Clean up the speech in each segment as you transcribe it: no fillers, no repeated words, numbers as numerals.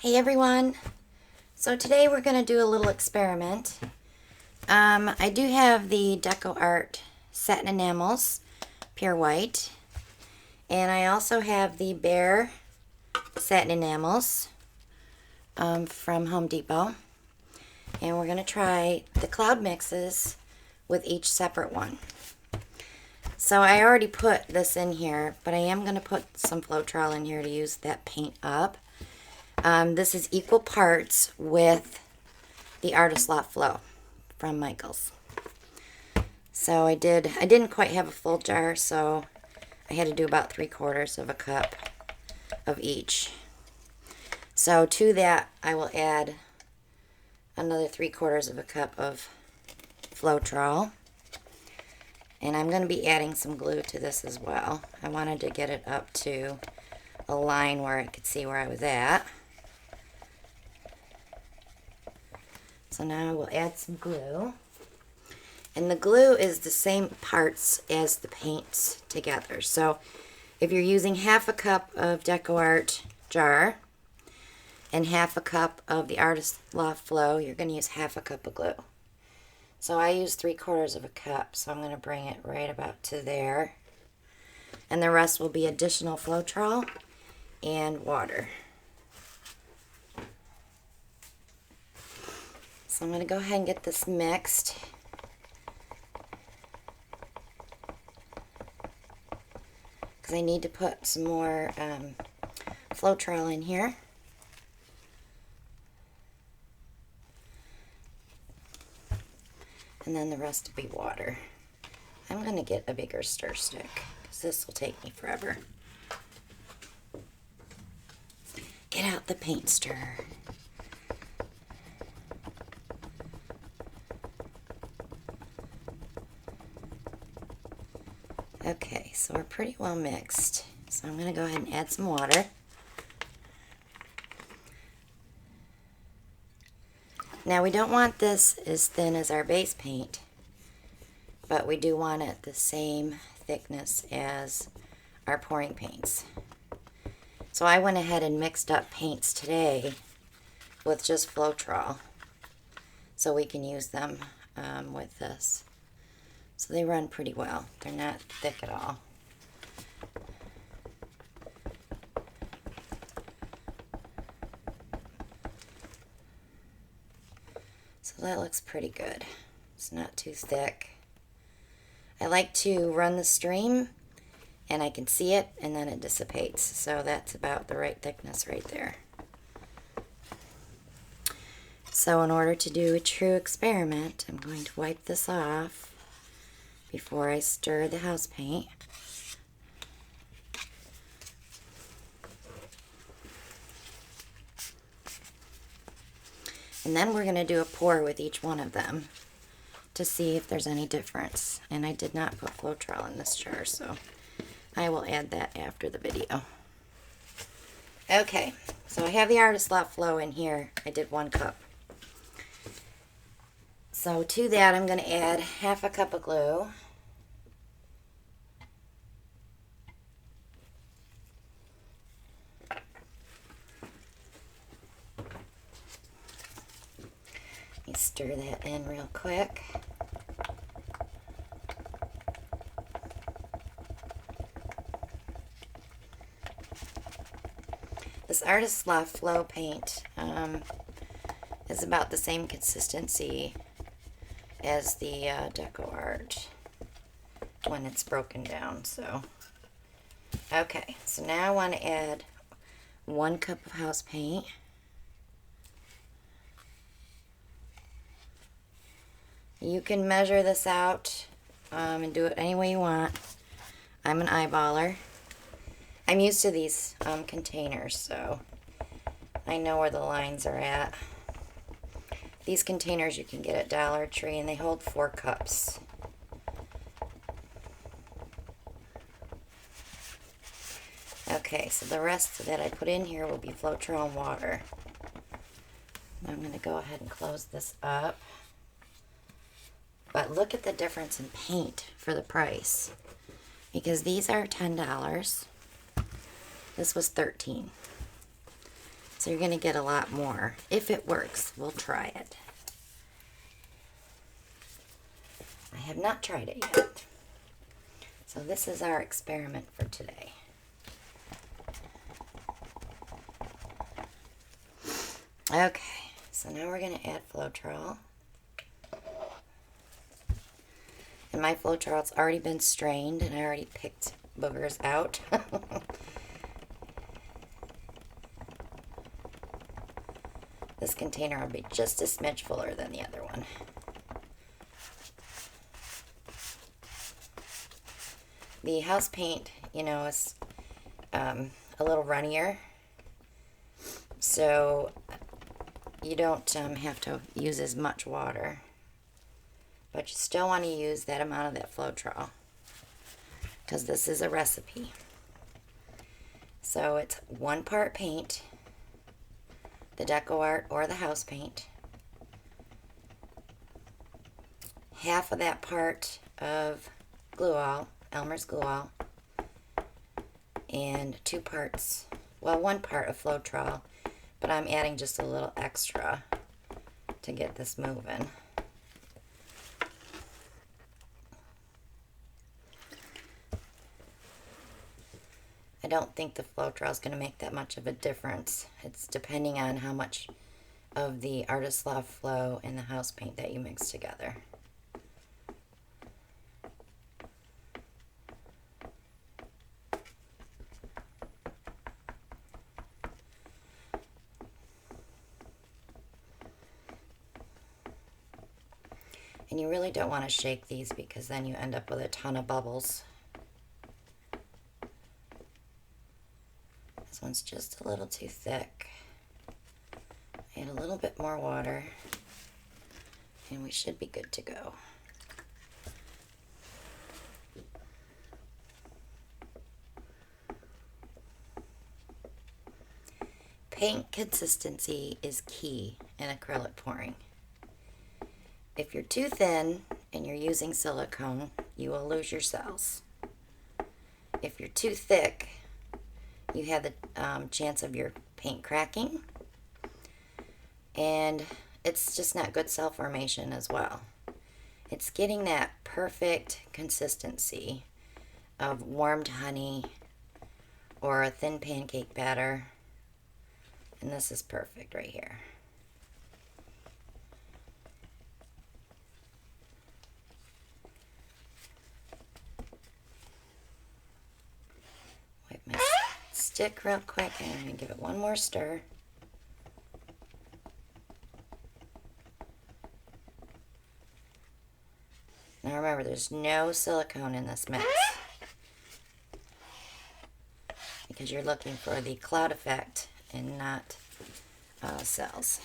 Hey everyone, so today we're going to do a little experiment. I do have the DecoArt Satin Enamels, pure white, and I also have the Behr Satin Enamels from Home Depot, and we're going to try the cloud mixes with each separate one. So I already put this in here, but I am going to put some Floetrol in here to use that paint up. This is equal parts with the Artist Loft Flow from Michaels. So I didn't quite have a full jar, so I had to do about 3/4 of a cup of each. So to that, I will add another 3/4 of a cup of Floetrol. And I'm going to be adding some glue to this as well. I wanted to get it up to a line where I could see where I was at. So now we'll add some glue. And the glue is the same parts as the paints together. So if you're using half a cup of DecoArt jar and half a cup of the Artist Loft Flow, you're going to use half a cup of glue. So I use 3/4 of a cup, so I'm going to bring it right about to there. And the rest will be additional Floetrol and water. So I'm going to go ahead and get this mixed. Because I need to put some more Floetrol in here. And then the rest will be water. I'm going to get a bigger stir stick because this will take me forever. Get out the paint stirrer. Okay, so we're pretty well mixed. So I'm going to go ahead and add some water. Now we don't want this as thin as our base paint, but we do want it the same thickness as our pouring paints. So I went ahead and mixed up paints today with just Floetrol so we can use them with this. So they run pretty well. They're not thick at all. So that looks pretty good. It's not too thick. I like to run the stream and I can see it and then it dissipates. So that's about the right thickness right there. So in order to do a true experiment, I'm going to wipe this off before I stir the house paint. And then we're going to do a pour with each one of them to see if there's any difference. And I did not put Floetrol in this jar, so I will add that after the video. Okay, so I have the Artist Loft Flow in here. I did 1 cup. So to that, I'm going to add half a cup of glue. Let me stir that in real quick. This Artist Loft Flow paint is about the same consistency as the DecoArt when it's broken down. So, okay, so now I want to add 1 cup of house paint. You can measure this out and do it any way you want. I'm an eyeballer. I'm used to these containers, so I know where the lines are at. These containers you can get at Dollar Tree, and they hold 4 cups. Okay, so the rest that I put in here will be Floetrol and water. I'm going to go ahead and close this up. But look at the difference in paint for the price. Because these are $10. This was $13. So you're going to get a lot more. If it works, we'll try it. I have not tried it yet. So this is our experiment for today. Okay, so now we're going to add Floetrol. And my Floetrol's already been strained and I already picked boogers out. This container will be just a smidge fuller than the other one. The house paint, you know, is a little runnier, so you don't have to use as much water, but you still want to use that amount of that Floetrol because this is a recipe. So it's 1 part paint, the DecoArt or the house paint, half of that part of Glue All, Elmers Glue All, and 2 parts, well, 1 part of Floetrol, but I'm adding just a little extra to get this moving. I don't think the Floetrol is going to make that much of a difference. It's depending on how much of the Artist Loft Flow and the house paint that you mix together. And you really don't want to shake these because then you end up with a ton of bubbles. This one's just a little too thick. Add a little bit more water and we should be good to go. Paint consistency is key in acrylic pouring. If you're too thin and you're using silicone, you will lose your cells. If you're too thick, you have the chance of your paint cracking, and it's just not good cell formation as well. It's getting that perfect consistency of warmed honey or a thin pancake batter, and this is perfect right here. My stick real quick and I'm going to give it one more stir. Now remember, there's no silicone in this mix because you're looking for the cloud effect and not cells.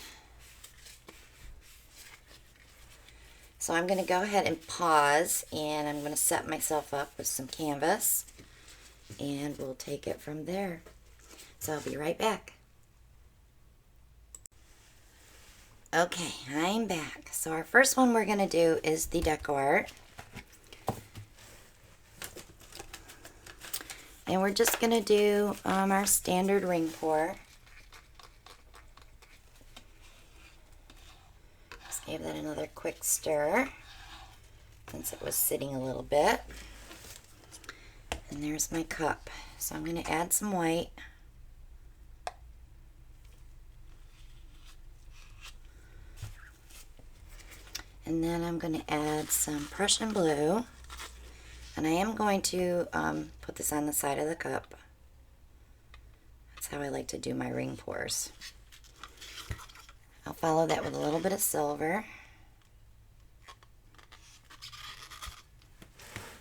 So I'm going to go ahead and pause and I'm going to set myself up with some canvas. And we'll take it from there. So I'll be right back. Okay, I'm back. So our first one we're going to do is the DecoArt. And we're just going to do our standard ring pour. Just gave that another quick stir since it was sitting a little bit. And there's my cup. So I'm going to add some white. And then I'm going to add some Prussian blue. And I am going to put this on the side of the cup. That's how I like to do my ring pours. I'll follow that with a little bit of silver.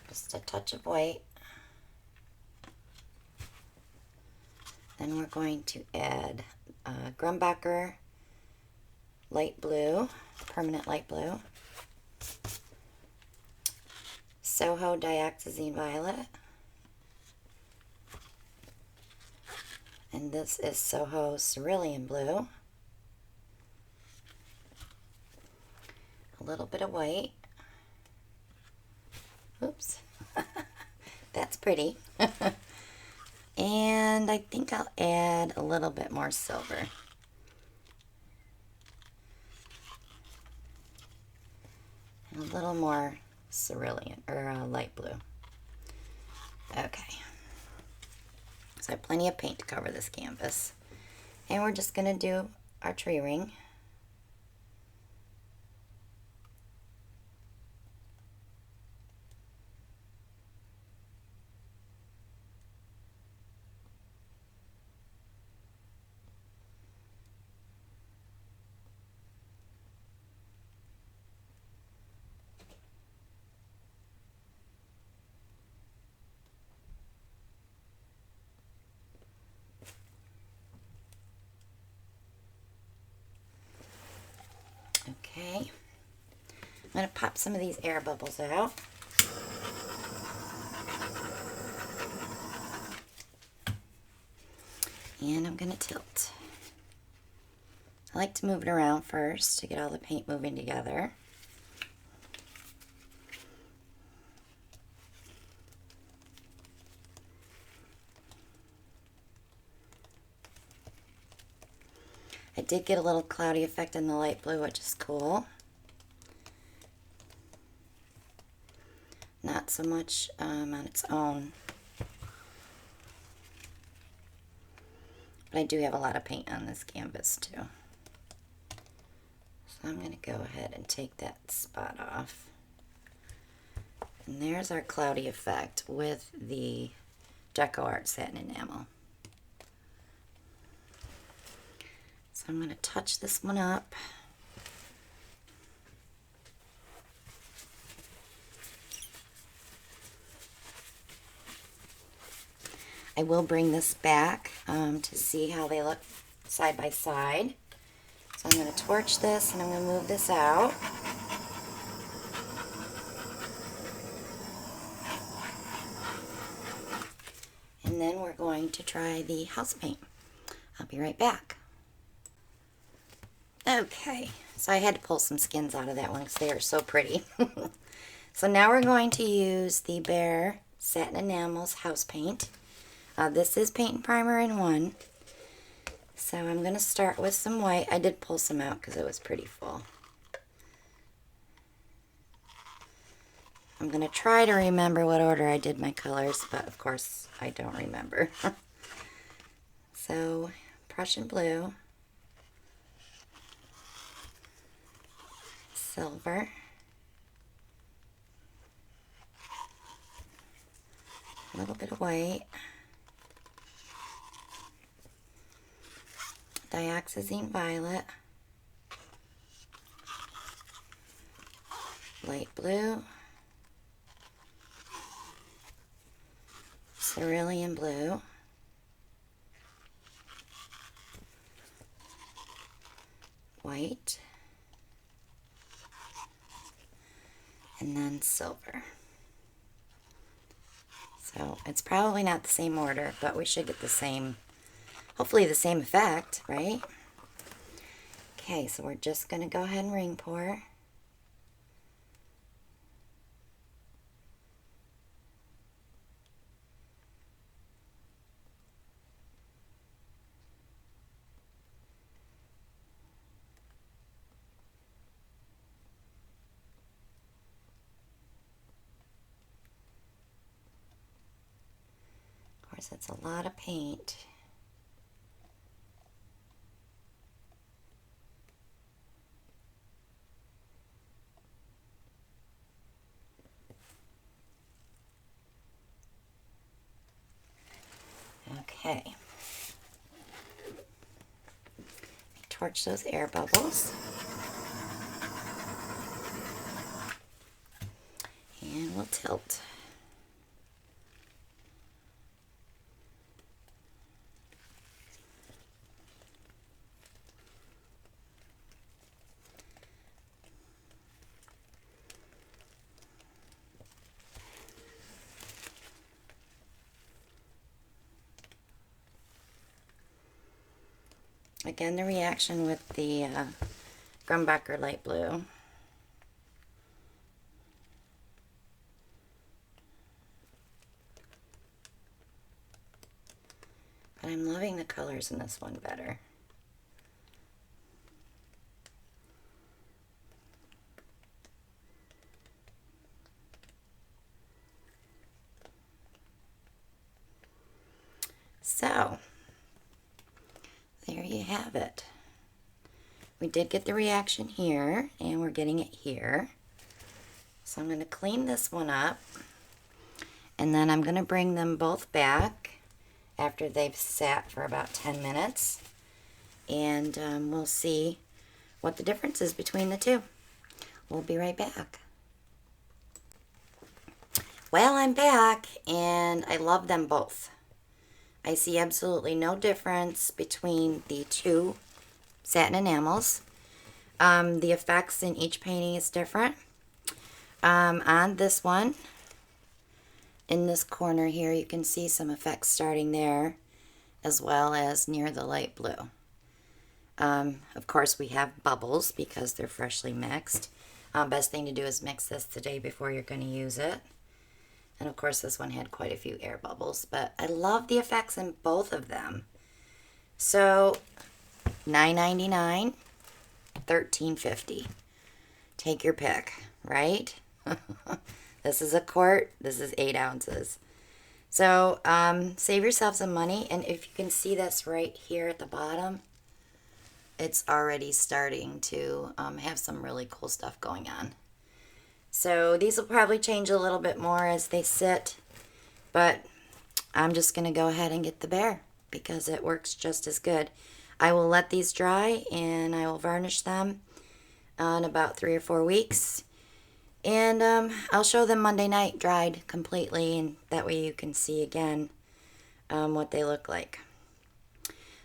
Just a touch of white. Then we're going to add Grumbacher light blue, permanent light blue, Soho dioxazine violet, and this is Soho cerulean blue, a little bit of white. Oops, that's pretty. And I think I'll add a little bit more silver. a little more cerulean, or light blue. Okay. So I have plenty of paint to cover this canvas. And we're just going to do our tree ring. Okay, I'm going to pop some of these air bubbles out. And I'm going to tilt. I like to move it around first to get all the paint moving together. I did get a little cloudy effect in the light blue, which is cool. Not so much on its own. But I do have a lot of paint on this canvas too. So I'm going to go ahead and take that spot off. And there's our cloudy effect with the DecoArt Satin Enamel. So I'm going to touch this one up. I will bring this back to see how they look side by side. So I'm going to torch this and I'm going to move this out. And then we're going to try the house paint. I'll be right back. Okay, so I had to pull some skins out of that one because they are so pretty. So now we're going to use the Behr Satin Enamels house paint. This is paint and primer in one. So I'm going to start with some white. I did pull some out because it was pretty full. I'm going to try to remember what order I did my colors, but of course I don't remember. So Prussian blue, silver, a little bit of white, dioxazine violet, light blue, cerulean blue, white, and then silver. So it's probably not the same order, but we should get the same, hopefully the same effect, right? Okay, so we're just going to go ahead and ring pour. Of course, it's a lot of paint. Okay. Torch those air bubbles. And we'll tilt. Again, the reaction with the Grumbacher light blue. But I'm loving the colors in this one better. So, there you have it. We did get the reaction here, and we're getting it here. So I'm going to clean this one up, and then I'm going to bring them both back after they've sat for about 10 minutes, and we'll see what the difference is between the two. We'll be right back. Well, I'm back, and I love them both. I see absolutely no difference between the two satin enamels. The effects in each painting is different. On this one, in this corner here, you can see some effects starting there, as well as near the light blue. Of course, we have bubbles because they're freshly mixed. Best thing to do is mix this the day before you're going to use it. And of course, this one had quite a few air bubbles, but I love the effects in both of them. So, $9.99, $13.50. Take your pick, right? This is a quart, this is 8 ounces. So, save yourself some money, and if you can see this right here at the bottom, it's already starting to have some really cool stuff going on. So these will probably change a little bit more as they sit, but I'm just going to go ahead and get the Behr because it works just as good. I will let these dry and I will varnish them in about 3 or 4 weeks. And I'll show them Monday night dried completely, and that way you can see again what they look like.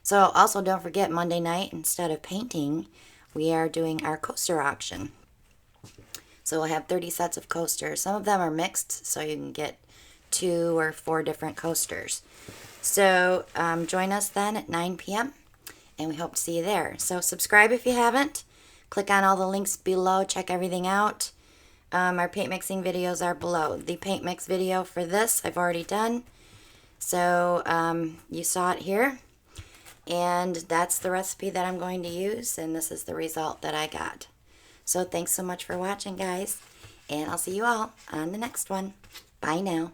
So also don't forget, Monday night, instead of painting, we are doing our coaster auction. So we'll have 30 sets of coasters. Some of them are mixed, so you can get 2 or 4 different coasters. So join us then at 9 p.m. and we hope to see you there. So subscribe if you haven't. Click on all the links below. Check everything out. Our paint mixing videos are below. The paint mix video for this I've already done. So you saw it here. And that's the recipe that I'm going to use, and this is the result that I got. So thanks so much for watching, guys, and I'll see you all on the next one. Bye now.